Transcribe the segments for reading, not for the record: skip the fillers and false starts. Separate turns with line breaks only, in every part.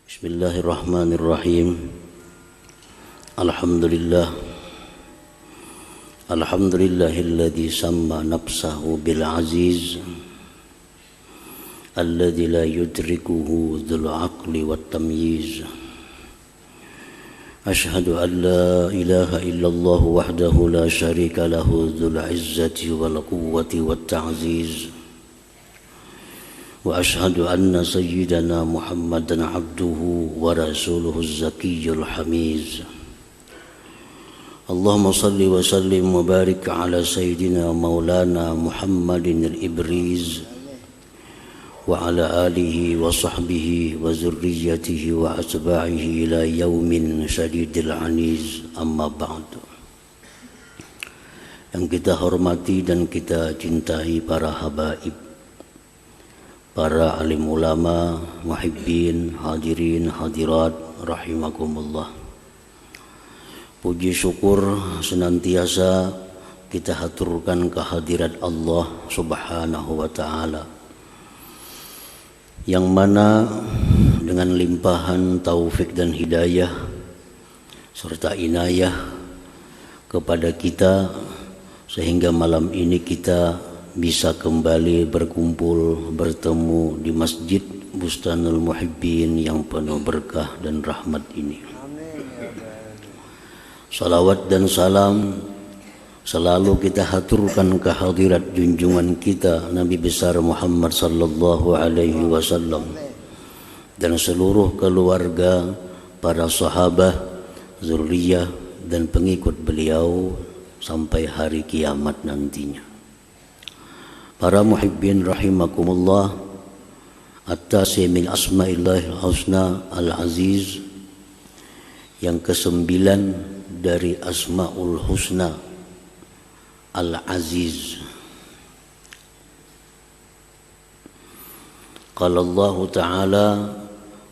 Bismillahirrahmanirrahim. Alhamdulillahilladzi samma nafsahu bil aziz alladzi la yudrikuhu dzul aqli wat tamyiz. Ashhadu an la ilaha illallah wahdahu la syarika lahu dzul izzati wal quwwati wat ta'ziz. Wa ashhadu anna sayyidana Muhammadan abduhu wa rasuluhu az-zakiyyul hamiz. Allahumma salli wa sallim wa barik ala sayyidina maulana Muhammadin al-ibriz wa ala alihi wa sahbihi wa zurriyyatihi wa atba'ihi ila yaumin syadidil aniz, amma ba'du. Yang kita hormati dan kita cintai para habaib, para alim ulama, muhibbin, hadirin, hadirat, rahimakumullah. Puji syukur senantiasa kita haturkan kehadirat Allah subhanahu wa ta'ala, yang mana dengan limpahan taufik dan hidayah serta inayah kepada kita, sehingga malam ini kita bisa kembali berkumpul, bertemu di Masjid Bustanul Muhibbin yang penuh berkah dan rahmat ini. Salawat dan salam selalu kita haturkan kehadirat junjungan kita Nabi besar Muhammad sallallahu alaihi wasallam dan seluruh keluarga, para sahabat, zuriyah dan pengikut beliau sampai hari kiamat nantinya. Para muhibbin rahimakumullah, at-tasi min asma'illahil husna al-aziz, yang kesembilan dari asma'ul husna al-aziz. Qala Allah ta'ala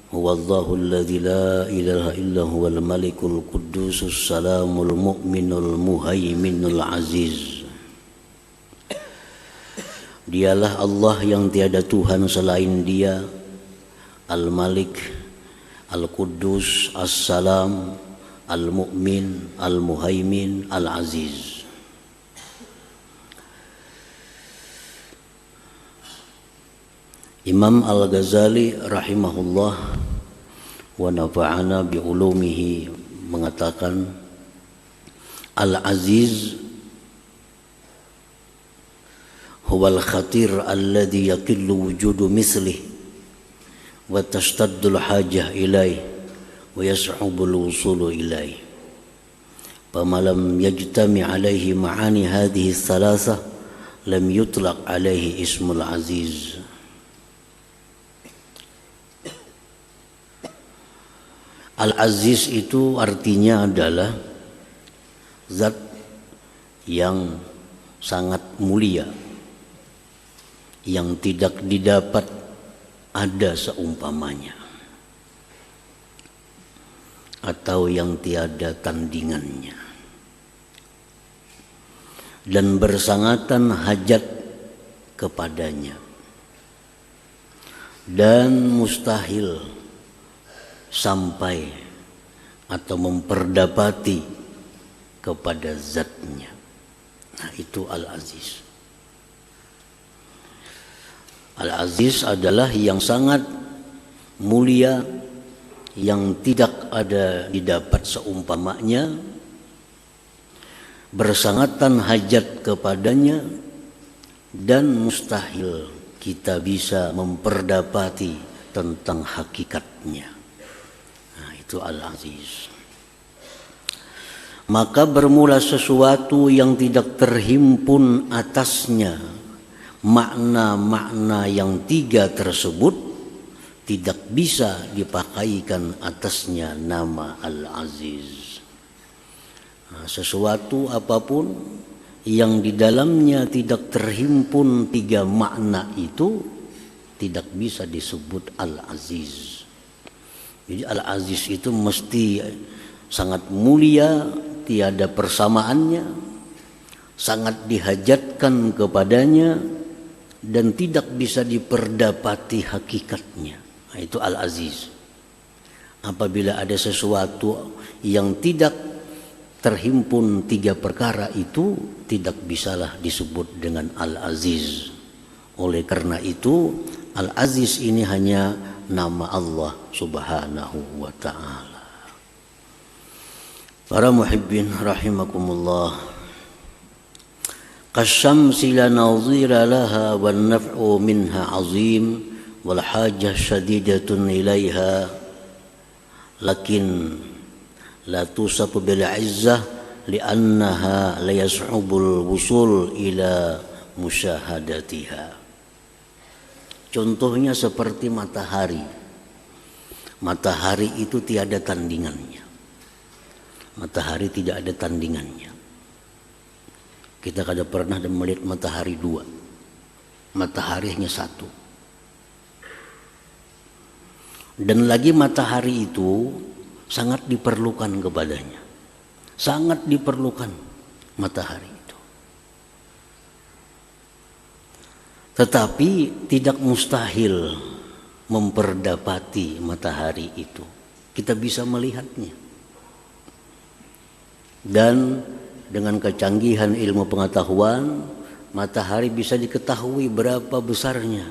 huwallahu alladzi la ilaha illa huwal malikul quddusus salamul mu'minul muhaiminul aziz. Dialah Allah yang tiada Tuhan selain Dia, Al-Malik, Al-Quddus, As-Salam, Al-Mu'min, Al-Muhaimin, Al-Aziz. Imam Al-Ghazali rahimahullah wa nafa'ana bi'ulumihi mengatakan, Al-Aziz huwal khatir alladhi yaqillu wujudu mislih wa tashtaddu al-hajah ilaih wa yas'ubu al-wusulu ilaih. Fama lam yajtami alaihi ma'ani hadhihi thalatha lam yutlaq alaihi ismul aziz. Al-Aziz itu artinya adalah zat yang sangat mulia, yang tidak didapat ada seumpamanya, atau yang tiada tandingannya, dan bersangatan hajat kepadanya, dan mustahil sampai atau memperdapati kepada zatnya. Nah, itu Al-Aziz. Al-Aziz adalah yang sangat mulia, yang tidak ada didapat seumpamanya, bersangatan hajat kepadanya, dan mustahil kita bisa memperdapati tentang hakikatnya. Nah, itu Al-Aziz. Maka bermula sesuatu yang tidak terhimpun atasnya makna-makna yang tiga tersebut, tidak bisa dipakaikan atasnya nama Al-Aziz. Nah, sesuatu apapun yang di dalamnya tidak terhimpun tiga makna itu tidak bisa disebut Al-Aziz. Jadi Al-Aziz itu mesti sangat mulia, tiada persamaannya, sangat dihajatkan kepadanya, dan tidak bisa diperdapati hakikatnya. Itu Al-Aziz. Apabila ada sesuatu yang tidak terhimpun 3 perkara itu, tidak bisalah disebut dengan Al-Aziz. Oleh karena itu Al-Aziz ini hanya nama Allah subhanahu wa ta'ala. Para muhibbin rahimakumullah, kasyamsi la nazira laha wan naf'u minha azim wal hajah syadidatun ilaiha lakin la tusafu bil izzah li'annaha la yas'ubul wusul ila musyahadatiha. Contohnya seperti matahari. Matahari itu tiada tandingannya. Matahari tidak ada tandingannya. Kita kada pernah melihat matahari 2. Matahari hanya 1. Dan lagi matahari itu sangat diperlukan kepadanya. Sangat diperlukan matahari itu. Tetapi tidak mustahil memperdapati matahari itu. Kita bisa melihatnya. Dan dengan kecanggihan ilmu pengetahuan, matahari bisa diketahui berapa besarnya,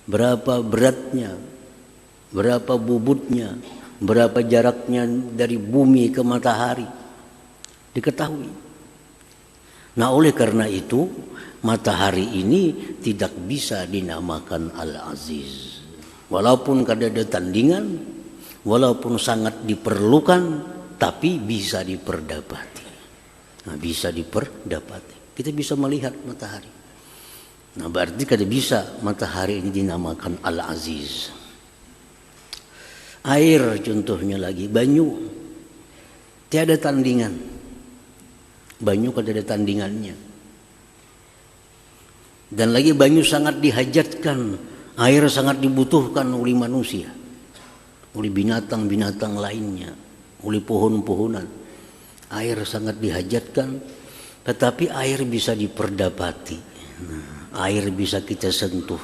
berapa beratnya, berapa bobotnya, berapa jaraknya dari bumi ke matahari, diketahui. Nah, oleh karena itu matahari ini tidak bisa dinamakan Al-Aziz. Walaupun kada ada tandingan, walaupun sangat diperlukan, tapi bisa diperdapati. Nah, bisa diperdapati. Kita bisa melihat matahari. Nah, berarti kada bisa matahari ini dinamakan Al-Aziz. Air contohnya lagi, banyu. Tiada tandingan. Banyu kada ada tandingannya. Dan lagi banyu sangat dihajatkan, air sangat dibutuhkan oleh manusia, oleh binatang-binatang lainnya, oleh pohon-pohonan. Air sangat dihajatkan, tetapi air bisa diperdapati. Air bisa kita sentuh,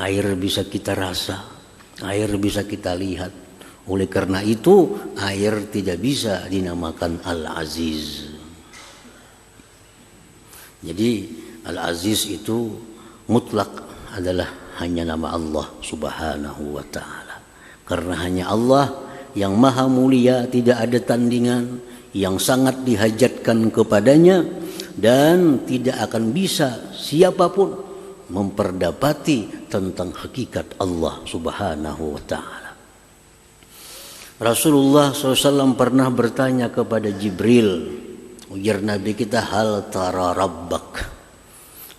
air bisa kita rasa, air bisa kita lihat. Oleh karena itu air tidak bisa dinamakan Al-Aziz. Jadi Al-Aziz itu mutlak adalah hanya nama Allah subhanahu wa ta'ala. Karena hanya Allah yang maha mulia, tidak ada tandingan, yang sangat dihajatkan kepadanya, dan tidak akan bisa siapapun memperdapati tentang hakikat Allah subhanahu wa ta'ala. Rasulullah SAW pernah bertanya kepada Jibril, ujar Nabi kita, hal tara rabbak,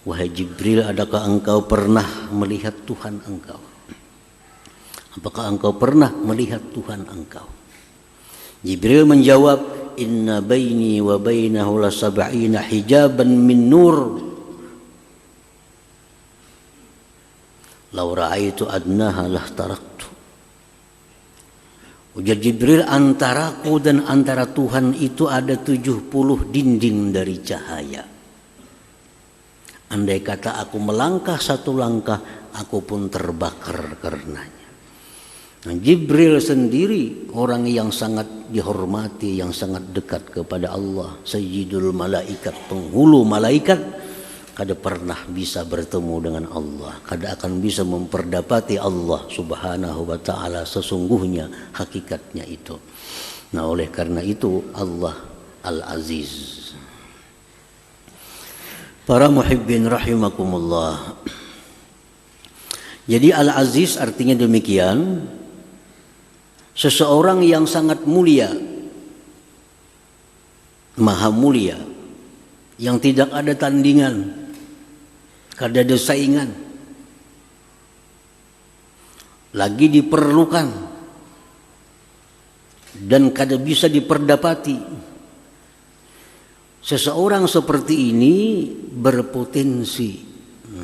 wahai Jibril, adakah engkau pernah melihat Tuhan engkau? Apakah engkau pernah melihat Tuhan engkau? Jibril menjawab, inna baini wa bainahu la sab'ina hijaban min nur, law ra'aitu adnaha lah taraktu. Ujar Jibril, antaraku dan antara Tuhan itu ada 70 dinding dari cahaya. Andai kata aku melangkah 1 langkah, aku pun terbakar karenanya. Nah, Jibril sendiri orang yang sangat dihormati, yang sangat dekat kepada Allah, Sayyidul Malaikat, penghulu malaikat, kada pernah bisa bertemu dengan Allah, kada akan bisa memperdapati Allah subhanahu wa ta'ala sesungguhnya hakikatnya itu. Nah, oleh karena itu Allah Al-Aziz. Para muhibbin rahimakumullah. Jadi Al-Aziz artinya demikian, seseorang yang sangat mulia, maha mulia, yang tidak ada tandingan, kada ada saingan, lagi diperlukan dan kada bisa diperdapati. Seseorang seperti ini berpotensi,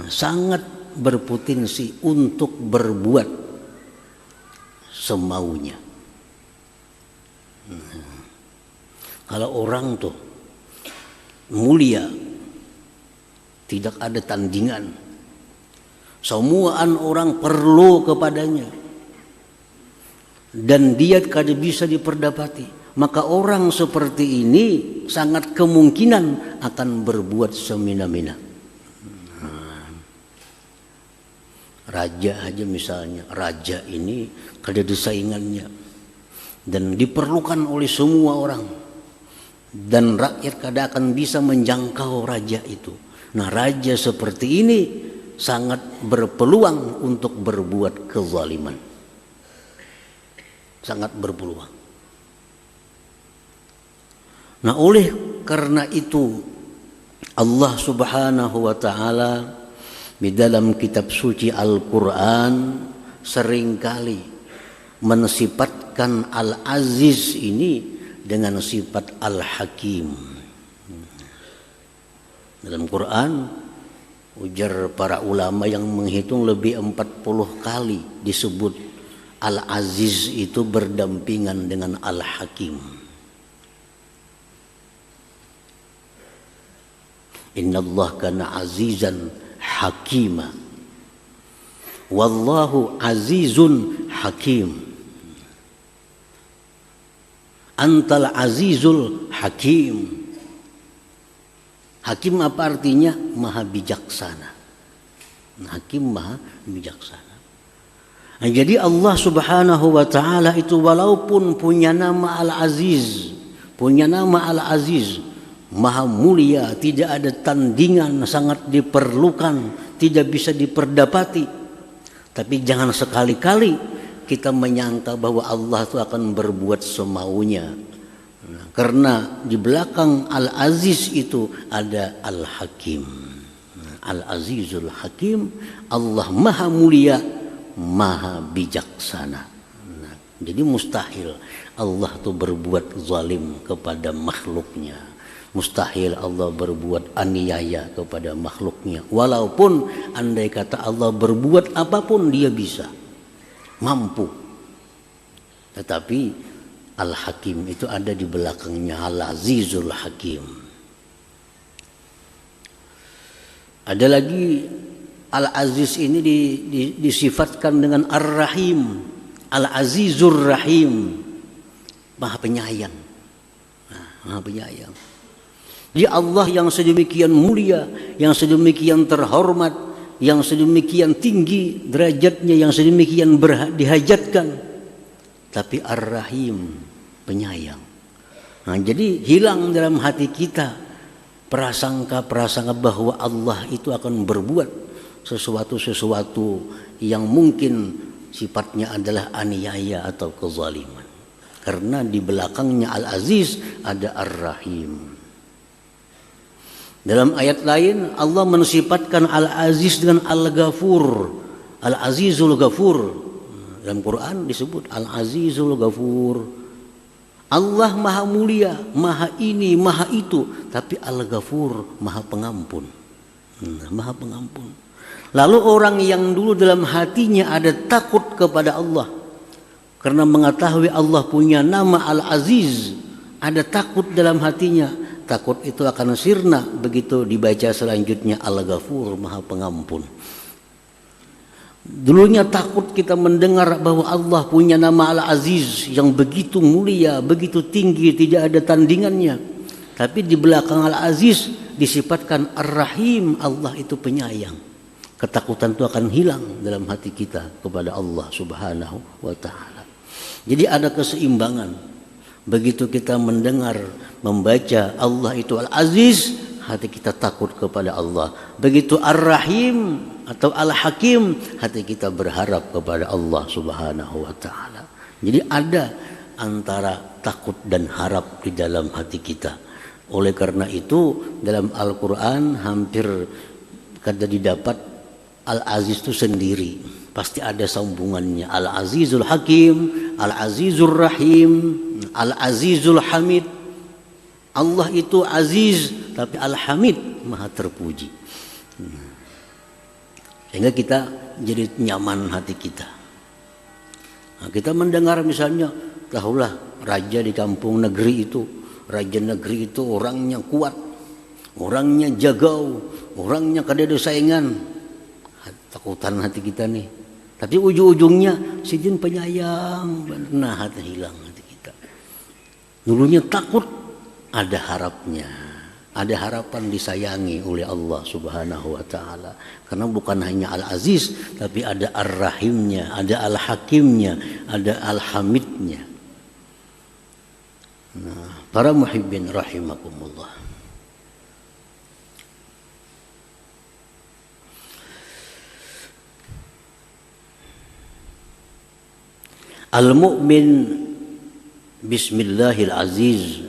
sangat berpotensi untuk berbuat semaunya. Kalau orang tuh mulia, tidak ada tandingan, Semua orang perlu kepadanya. Dan dia kada bisa diperdapati. Maka orang seperti ini sangat kemungkinan akan berbuat semena-mena. Raja aja misalnya, raja ini kada ada saingannya dan diperlukan oleh semua orang, dan rakyat kada akan bisa menjangkau raja itu. Nah, raja seperti ini sangat berpeluang untuk berbuat kezaliman, sangat berpeluang. Nah, oleh karena itu Allah Subhanahu wa ta'ala di dalam kitab suci Al-Quran seringkali mensifatkan Al-Aziz ini dengan sifat Al-Hakim. Dalam Quran, ujar para ulama yang menghitung lebih 40 kali disebut Al-Aziz itu berdampingan dengan Al-Hakim. Inna Allah kana azizan hakima, wallahu azizun hakim. Antal azizul hakim. Hakim apa artinya? Maha bijaksana. Hakim maha bijaksana. Nah, jadi Allah Subhanahu wa ta'ala itu walaupun punya nama Al-Aziz, punya nama Al-Aziz, maha mulia, tidak ada tandingan, sangat diperlukan, tidak bisa diperdapati. Tapi jangan sekali-kali kita menyangka bahwa Allah itu akan berbuat semaunya. Nah, karena di belakang Al-Aziz itu ada Al-Hakim. Al-Azizul Hakim, Allah maha mulia, maha bijaksana. Nah, jadi mustahil Allah itu berbuat zalim kepada makhluknya. Mustahil Allah berbuat aniaya kepada makhluknya. Walaupun andai kata Allah berbuat apapun, dia bisa, mampu. Tetapi Al-Hakim itu ada di belakangnya, Al-Azizul Hakim. Ada lagi Al-Aziz ini disifatkan dengan Ar-Rahim, Al-Azizur Rahim, maha penyayang. Nah, maha penyayang. Dia Allah yang sedemikian mulia, yang sedemikian terhormat, yang sedemikian tinggi derajatnya, yang sedemikian dihajatkan. Tapi Ar-Rahim, penyayang. Nah, jadi hilang dalam hati kita prasangka-prasangka bahwa Allah itu akan berbuat sesuatu yang mungkin sifatnya adalah aniaya atau kezaliman. Karena di belakangnya Al-Aziz ada Ar-Rahim. Dalam ayat lain Allah mensifatkan Al-Aziz dengan Al-Ghafur, Al-Azizul Ghafur. Dalam Quran disebut Al-Azizul Ghafur. Allah maha mulia, maha ini, maha itu, tapi Al-Ghafur, maha pengampun. Maha pengampun. Lalu orang yang dulu dalam hatinya ada takut kepada Allah karena mengetahui Allah punya nama Al-Aziz, ada takut dalam hatinya. Takut itu akan sirna begitu dibaca selanjutnya Al-Ghafur, maha pengampun. Dulunya takut kita mendengar bahwa Allah punya nama Al-Aziz yang begitu mulia, begitu tinggi, tidak ada tandingannya. Tapi di belakang Al-Aziz disifatkan Ar-Rahim, Allah itu penyayang. Ketakutan itu akan hilang dalam hati kita kepada Allah Subhanahu wa ta'ala. Jadi ada keseimbangan. Begitu kita mendengar, membaca Allah itu Al-Aziz, hati kita takut kepada Allah. Begitu Ar-Rahim atau Al-Hakim, hati kita berharap kepada Allah Subhanahu wa ta'ala. Jadi ada antara takut dan harap di dalam hati kita. Oleh karena itu dalam Al-Quran hampir kada didapat Al-Aziz itu sendiri. Pasti ada sambungannya. Al-Azizul Hakim, Al-Azizur Rahim, Al-Azizul Hamid. Allah itu Aziz, tapi Al-Hamid, maha terpuji. Sehingga kita jadi nyaman hati kita. Nah, kita mendengar misalnya, tahulah raja di kampung negeri itu, raja negeri itu orangnya kuat, orangnya jagau, orangnya kada ada saingan. ketakutan hati kita nih. Tapi ujung-ujungnya Sidin penyayang, nah hati hilang hati kita. Dulunya takut, ada harapnya. Ada harapan disayangi oleh Allah Subhanahu wa taala. Karena bukan hanya Al-Aziz, tapi ada Ar-Rahimnya, ada Al-Hakimnya, ada Al-Hamidnya. Nah, para muhibbin rahimakumullah. Al-mu'min bismillahil aziz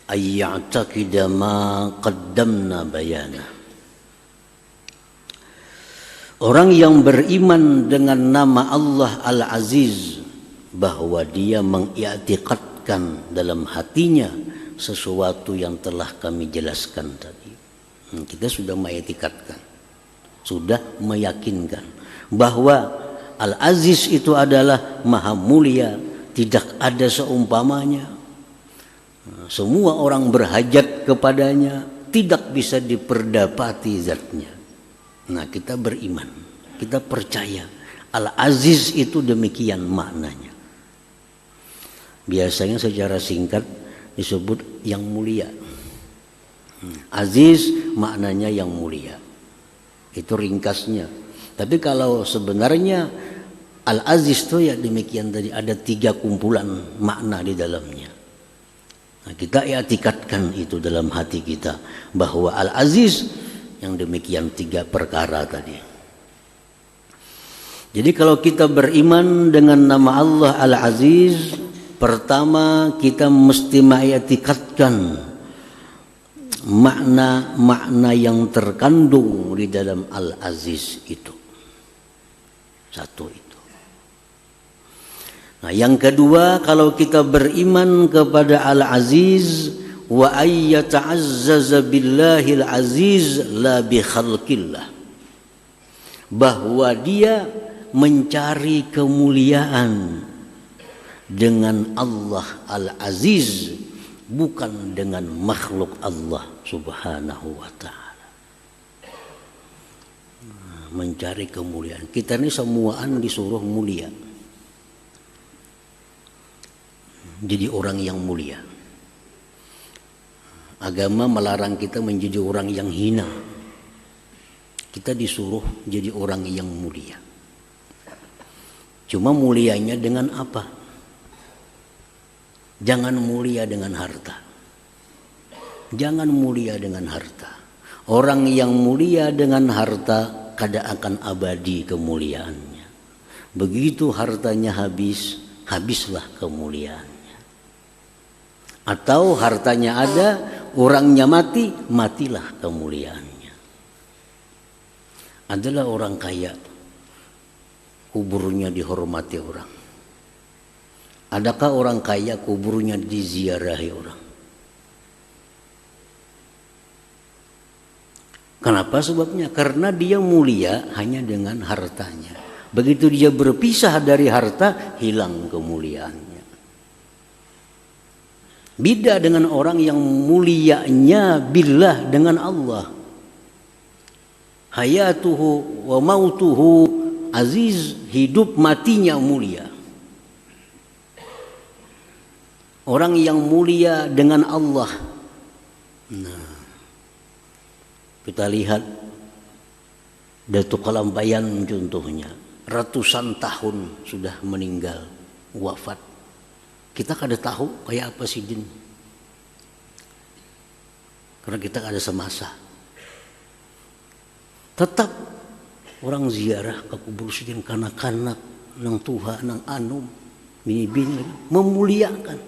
ay ya'taqida ma qaddamna bayana. Orang yang beriman dengan nama Allah Al-Aziz, bahwa dia mengiktikadkan dalam hatinya sesuatu yang telah kami jelaskan tadi. Kita sudah mengiktikadkan, sudah meyakinkan bahwa Al-Aziz itu adalah maha mulia, tidak ada seumpamanya. Semua orang berhajat kepadanya, tidak bisa diperdapati zatnya. Nah, kita beriman, kita percaya Al-Aziz itu demikian maknanya. Biasanya secara singkat disebut yang mulia. Aziz maknanya yang mulia, itu ringkasnya. Tapi kalau sebenarnya Al-Aziz itu ya demikian tadi, ada 3 kumpulan makna di dalamnya. Nah, kita i'tikadkan itu dalam hati kita bahwa Al-Aziz yang demikian 3 perkara tadi. Jadi kalau kita beriman dengan nama Allah Al-Aziz, pertama kita mesti mengiktikadkan makna-makna yang terkandung di dalam Al-Aziz itu. Satu itu. Nah, yang kedua, kalau kita beriman kepada Al-Aziz, wa ayyata'azzaza billahil aziz la bi khalqillah, bahwa dia mencari kemuliaan dengan Allah Al-Aziz, bukan dengan makhluk Allah Subhanahu wa ta'ala. Mencari kemuliaan. Kita ini semuaan disuruh mulia, jadi orang yang mulia. Agama melarang kita menjadi orang yang hina. Kita disuruh jadi orang yang mulia. Cuma mulianya dengan apa? Jangan mulia dengan harta. Jangan mulia dengan harta. Orang yang mulia dengan harta kada akan abadi kemuliaannya. Begitu hartanya habis, habislah kemuliaan. Atau hartanya ada, orangnya mati, matilah kemuliaannya. Adalah orang kaya, kuburnya dihormati orang. Adakah orang kaya kuburnya diziarahi orang? Kenapa sebabnya? Karena dia mulia hanya dengan hartanya. Begitu dia berpisah dari harta, hilang kemuliaannya. Beda dengan orang yang mulianya billah dengan Allah. Hayatuhu wa mautuhu aziz, hidup matinya mulia. Orang yang mulia dengan Allah. Nah, kita lihat Datuk Kalampayan contohnya, ratusan tahun sudah meninggal, wafat. Kita kada tahu kayak apa Sidin, karena kita kada semasa. Tetap orang ziarah ke kubur Sidin, kanak-kanak nang tuha nang anum bini-bini memuliakan.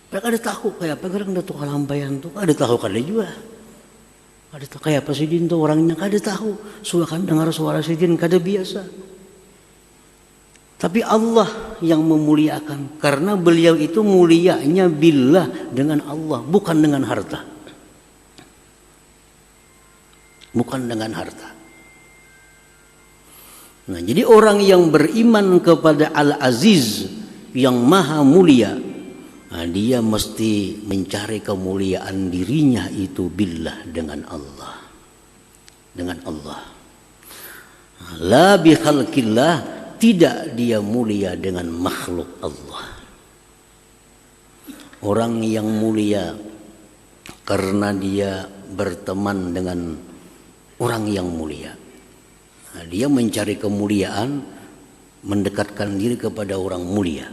Mereka kada tahu kayak apa gerang Datuk Kalampayan tu, kada tahu kada juga. Kada tahu kayak apa Sidin tu orangnya, kada tahu. Suakan dengar suara Sidin kada biasa. Tapi Allah yang memuliakan, karena beliau itu mulianya billah dengan Allah, bukan dengan harta. Bukan dengan harta. Nah, jadi orang yang beriman kepada Al-Aziz yang maha mulia, nah, dia mesti mencari kemuliaan dirinya itu billah dengan Allah. Dengan Allah. La bi khalqillah, tidak dia mulia dengan makhluk Allah. Orang yang mulia karena dia berteman dengan orang yang mulia. Nah, dia mencari kemuliaan, mendekatkan diri kepada orang mulia.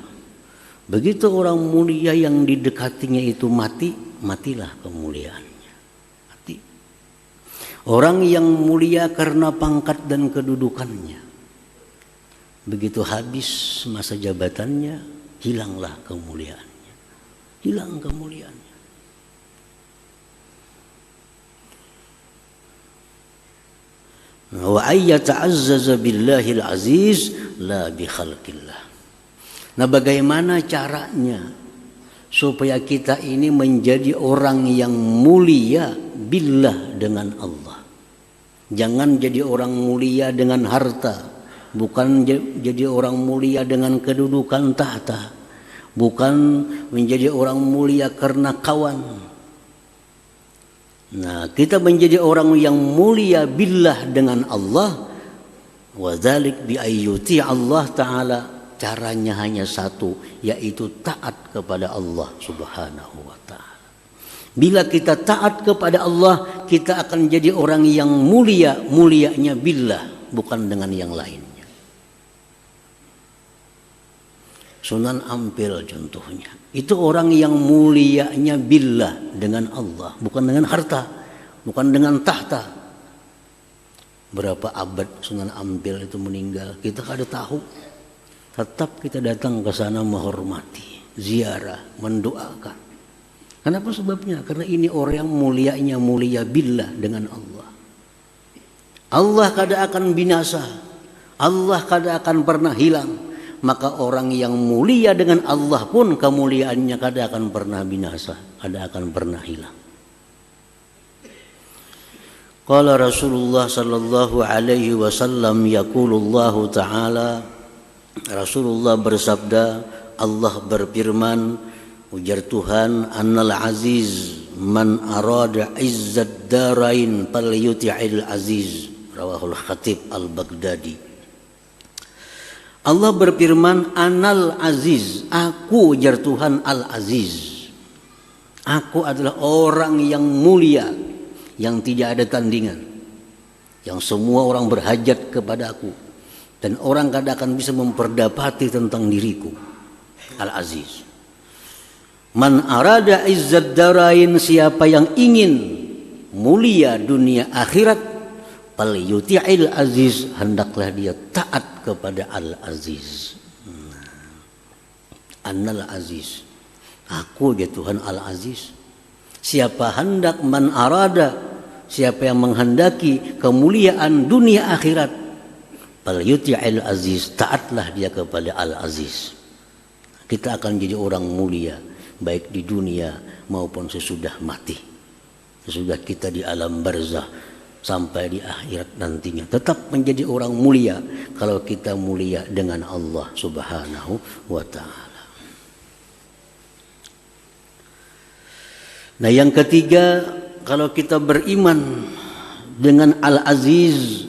Begitu orang mulia yang didekatinya itu mati, matilah kemuliaannya. Mati. Orang yang mulia karena pangkat dan kedudukannya. Begitu habis masa jabatannya, hilanglah kemuliaannya. Hilang kemuliaannya. Wa ayyata'azzaza billahil aziz la bi khalqillah. Nah, bagaimana caranya supaya kita ini menjadi orang yang mulia billah dengan Allah? Jangan jadi orang mulia dengan harta, bukan jadi orang mulia dengan kedudukan tahta, bukan menjadi orang mulia karena kawan. Nah, kita menjadi orang yang mulia billah dengan Allah, wa dzalik bi ayyuti Allah taala. Caranya hanya satu, yaitu taat kepada Allah Subhanahu wa taala. Bila kita taat kepada Allah, kita akan jadi orang yang mulia, mulianya billah, bukan dengan yang lainnya. Sunan Ampel contohnya, itu orang yang mulianya billah dengan Allah, bukan dengan harta, bukan dengan tahta. Berapa abad Sunan Ampel itu meninggal, kita kada tahu. Tetap kita datang ke sana menghormati, ziarah, mendoakan. Kenapa sebabnya? Karena ini orang yang mulianya mulia billah dengan Allah. Allah kada akan binasa, Allah kada akan pernah hilang. Maka orang yang mulia dengan Allah pun kemuliaannya kada akan pernah binasa, kada akan pernah hilang. Qala Rasulullah sallallahu alaihi wasallam, yaqulullahu ta'ala, Rasulullah bersabda, Allah berfirman, ujar Tuhan, Annal aziz man arada izzad darain falyuti'il aziz, rawahul Khatib al-Baghdadi. Allah berfirman, Anal aziz, aku, ujar Tuhan, al-aziz. Aku adalah orang yang mulia, yang tidak ada tandingan, yang semua orang berhajat kepada aku. Dan orang kadang akan bisa memperdapati tentang diriku. Al-Aziz. Man arada izzad darain, siapa yang ingin mulia dunia akhirat, fal yuti'il aziz, hendaklah dia taat kepada Al-Aziz. Annal aziz. Aku dia Tuhan Al-Aziz. Siapa hendak man arada, siapa yang menghendaki kemuliaan dunia akhirat, fal yuti'il aziz, taatlah dia kepada Al-Aziz. Kita akan jadi orang mulia baik di dunia maupun sesudah mati. Sesudah kita di alam barzah sampai di akhirat nantinya, tetap menjadi orang mulia kalau kita mulia dengan Allah Subhanahu wa taala. Nah, yang ketiga, kalau kita beriman dengan Al-Aziz,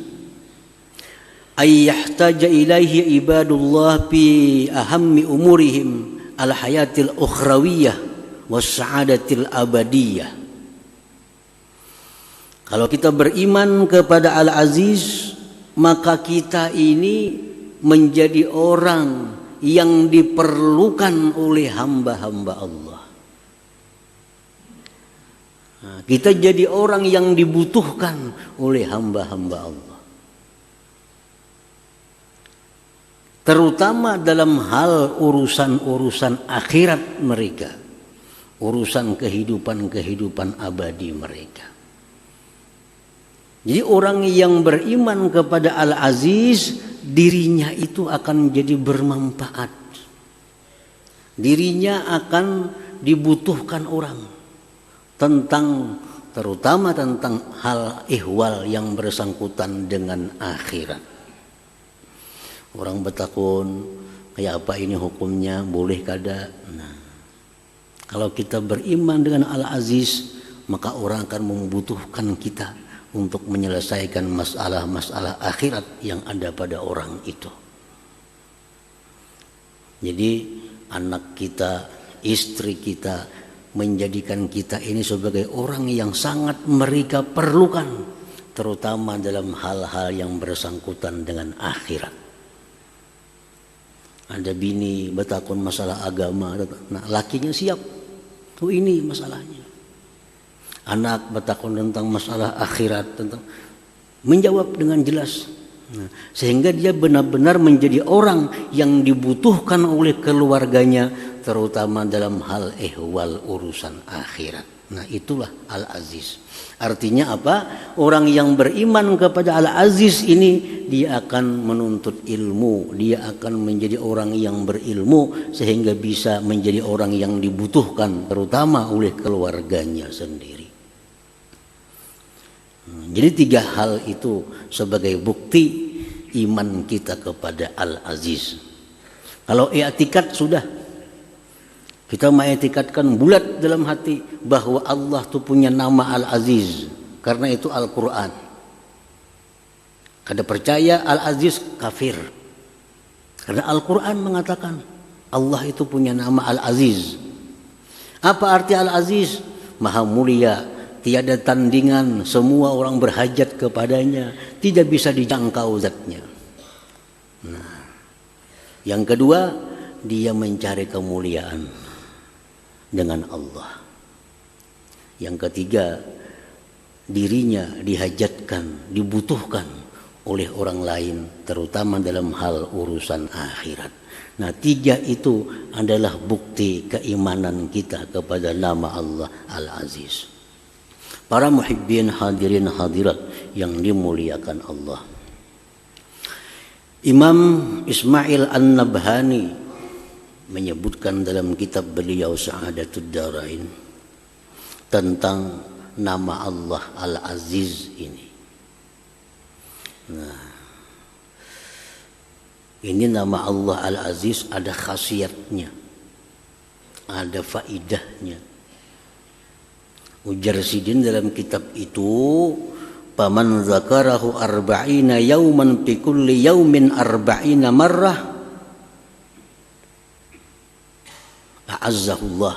ayyahtaja ilaihi ibadullah fi ahammi umurihim al-hayatil ukhrawiyah was sa'adatil abadiyah. Kalau kita beriman kepada Al-Aziz, maka kita ini menjadi orang yang diperlukan oleh hamba-hamba Allah. Nah, kita jadi orang yang dibutuhkan oleh hamba-hamba Allah. Terutama dalam hal urusan-urusan akhirat mereka, urusan kehidupan-kehidupan abadi mereka. Jadi orang yang beriman kepada Al-Aziz, dirinya itu akan menjadi bermanfaat. Dirinya akan dibutuhkan orang terutama tentang hal ihwal yang bersangkutan dengan akhirat. Orang bertakun, kayak apa ini hukumnya, boleh kada? Nah, kalau kita beriman dengan Al-Aziz, maka orang akan membutuhkan kita untuk menyelesaikan masalah-masalah akhirat yang ada pada orang itu. Jadi anak kita, istri kita, menjadikan kita ini sebagai orang yang sangat mereka perlukan, terutama dalam hal-hal yang bersangkutan dengan akhirat. Ada bini bertakun masalah agama, nah lakinya siap, tuh ini masalahnya. Anak bertakun tentang masalah akhirat, tentang menjawab dengan jelas. Nah, sehingga dia benar-benar menjadi orang yang dibutuhkan oleh keluarganya, terutama dalam hal ehwal urusan akhirat. Nah, itulah Al-Aziz. Artinya apa? Orang yang beriman kepada Al-Aziz ini, dia akan menuntut ilmu, dia akan menjadi orang yang berilmu sehingga bisa menjadi orang yang dibutuhkan terutama oleh keluarganya sendiri. Jadi 3 hal itu sebagai bukti iman kita kepada Al-Aziz. Kalau i'tikad sudah, kita mengiktikadkan bulat dalam hati bahwa Allah itu punya nama Al-Aziz, karena itu Al-Quran. Kada percaya Al-Aziz kafir, karena Al-Quran mengatakan Allah itu punya nama Al-Aziz. Apa arti Al-Aziz? Maha mulia, tiada tandingan, semua orang berhajat kepadanya, tidak bisa dijangkau zatnya. Nah, yang kedua, dia mencari kemuliaan dengan Allah. Yang ketiga, dirinya dihajatkan, dibutuhkan oleh orang lain, terutama dalam hal urusan akhirat. Nah, 3 itu adalah bukti keimanan kita kepada nama Allah Al-Aziz. Para muhibbin hadirin hadirat yang dimuliakan Allah, Imam Ismail An-Nabhani menyebutkan dalam kitab beliau Sa'adatud Darain tentang nama Allah Al-Aziz ini. Nah, ini nama Allah Al-Aziz ada khasiatnya, ada faidahnya. Ujar Sidin dalam kitab itu, paman zakarahu arba'ina yauman fi kulli yaumin arba'ina marrah a'azzahullah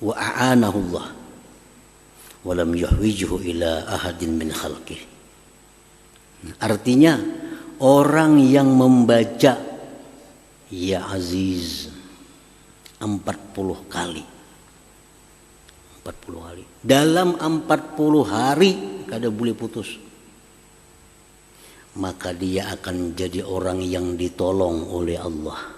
wa a'anahullah wa lam yuhwijhu ila ahadin min khalqih. Artinya, orang yang membaca Ya Aziz 40 kali, 40 hari. Dalam 40 hari kada boleh putus. Maka dia akan jadi orang yang ditolong oleh Allah.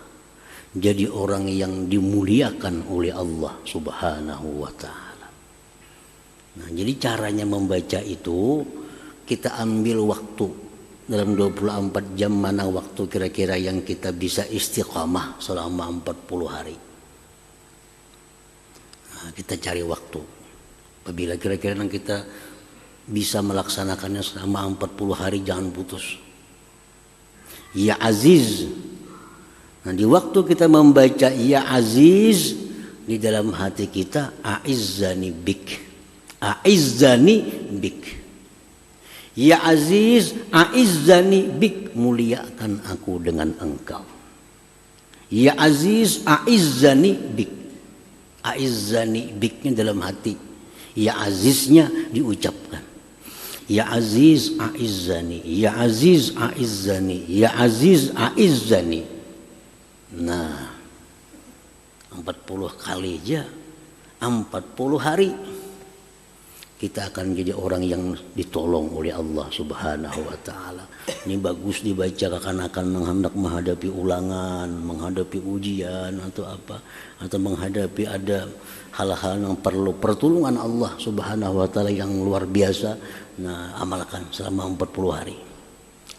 Jadi orang yang dimuliakan oleh Allah Subhanahu wa ta'ala. Nah, jadi caranya membaca itu, kita ambil waktu dalam 24 jam, mana waktu kira-kira yang kita bisa istiqamah selama 40 hari. Kita cari waktu. Apabila kira-kira kita bisa melaksanakannya selama 40 hari, jangan putus. Ya Aziz. Nah, di waktu kita membaca Ya Aziz, di dalam hati kita, A'izzani bik, A'izzani bik. Ya Aziz, A'izzani bik, muliakan aku dengan engkau. Ya Aziz, A'izzani bik. A'izzani biknya dalam hati, Ya Aziznya diucapkan. Ya Aziz A'izzani, Ya Aziz A'izzani, Ya Aziz A'izzani. Nah, 40 kali aja, 40 hari kita akan jadi orang yang ditolong oleh Allah Subhanahu wa ta'ala. Ini bagus dibaca kakan-kakan hendak menghadapi ulangan, menghadapi ujian atau apa, atau menghadapi ada hal-hal yang perlu pertolongan Allah Subhanahu wa ta'ala yang luar biasa. Nah, amalkan selama 40 hari,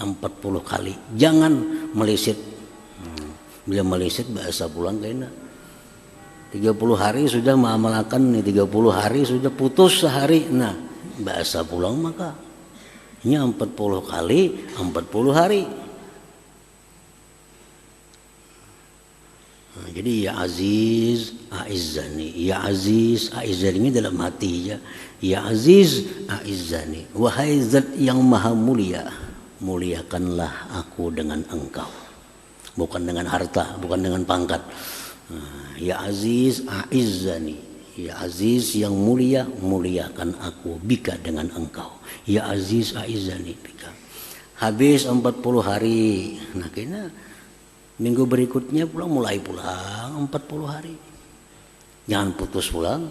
40 kali, jangan meleset. Bila meleset bahasa pulang kayaknya 30 hari sudah mengamalkan nih, 30 hari sudah putus sehari. Nah, bahasa pulang maka ini 40 kali 40 hari. Jadi ya Aziz A'izzani, ya Aziz A'izzani ini dalam hati ya. Ya Aziz A'izzani, wahai zat yang maha mulia, muliakanlah aku dengan engkau. Bukan dengan harta, bukan dengan pangkat. Ya Aziz A'izzani, ya Aziz yang mulia, muliakan aku bika dengan engkau. Ya Aziz A'izzani bika. Habis 40 hari. Nah kayaknya minggu berikutnya mulai pulang 40 hari. Jangan putus pulang.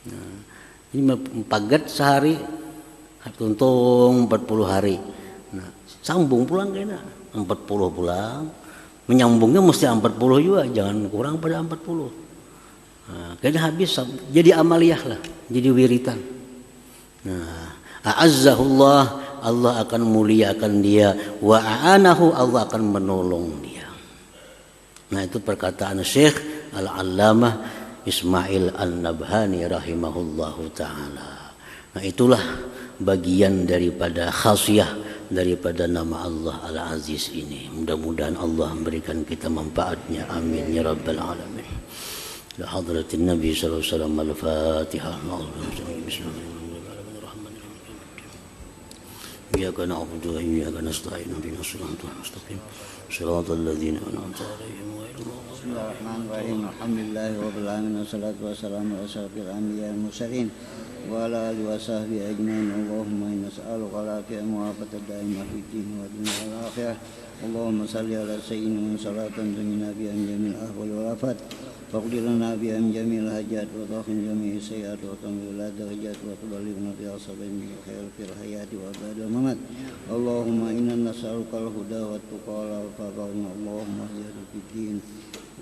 Nah, ini pagat sehari, tuntung 40 hari. Nah, sambung pulang kayaknya 40 pulang. Menyambungnya mesti 40 juga, jangan kurang pada 40. Nah, kayaknya habis, jadi amaliyah lah, jadi wiritan. Nah, a'azzahullah, Allah akan muliakan dia, wa a'anahu, Allah akan menolong dia. Nah itu perkataan Syekh Al-Allamah Ismail An-Nabhani rahimahullahu ta'ala. Nah itulah bagian daripada khasiyah daripada nama Allah Al-Aziz ini. Mudah-mudahan Allah memberikan kita manfaatnya, amin ya rabbal alamin. La hadratin Nabi sallallahu alaihi wasallam. Al-Fatihah. Bismillahirrahmanirrahim. إياك نعبد وإياك نستعين اهدنا الصراط المستقيم صراط الذين أنعمت عليهم غير المغضوب.
بسم الله الرحمن الرحيم الحمد لله رب العالمين والصلاة والسلام على أشرف الأنبياء والمرسلين وعلى آله وصحبه أجمعين. اللهم إنا نسألك العافية والمعافاة الدائمة في الدين والدنيا والآخرة. اللهم صل على سيدنا صلاة تنجينا بها من جميع الأهوال والآفات واغفر لنا بها من جميع الحاجات وتغفر جميع السيئات وتنزل إلى درجات وتبلغنا بها صبر من الخير في الحياة وبعد الممات. اللهم إنا نسألك الهدى والتقى والعفاف. اللهم اهدنا في الدين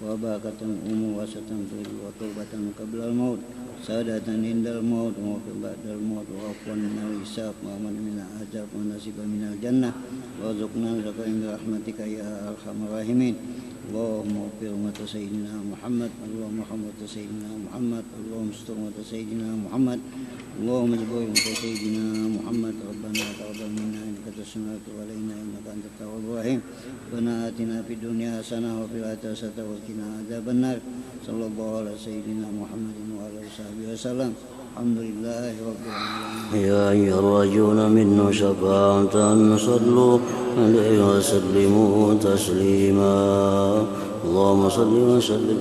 وبركة ومواسة وتوبة قبل الموت سعادة عند الموت وموت بعد الموت وعفوا من الحساب وأمن من العذاب ونصيبا من الجنة وارزقنا رزقا برحمتك يا أرحم الراحمين. اللهم اغفر أمة سيدنا محمد، اللهم ارحم أمة سيدنا محمد، اللهم استر أمة سيدنا محمد، اللهم اجبر أمة سيدنا محمد. ربنا تقبل منا إنك أنت السميع العليم علينا إنك أنت التواب الرحيم. ربنا آتنا في الدنيا حسنة وفي الآخرة حسنة وقنا عذاب النار. صلى الله على سيدنا محمد وعلى آله وصحبه وسلم. الحمد لله رب العالمين.
يا أيها الراجون منه شفاعة صلوا عليه وسلموا تسليما. اللهم صل وسلم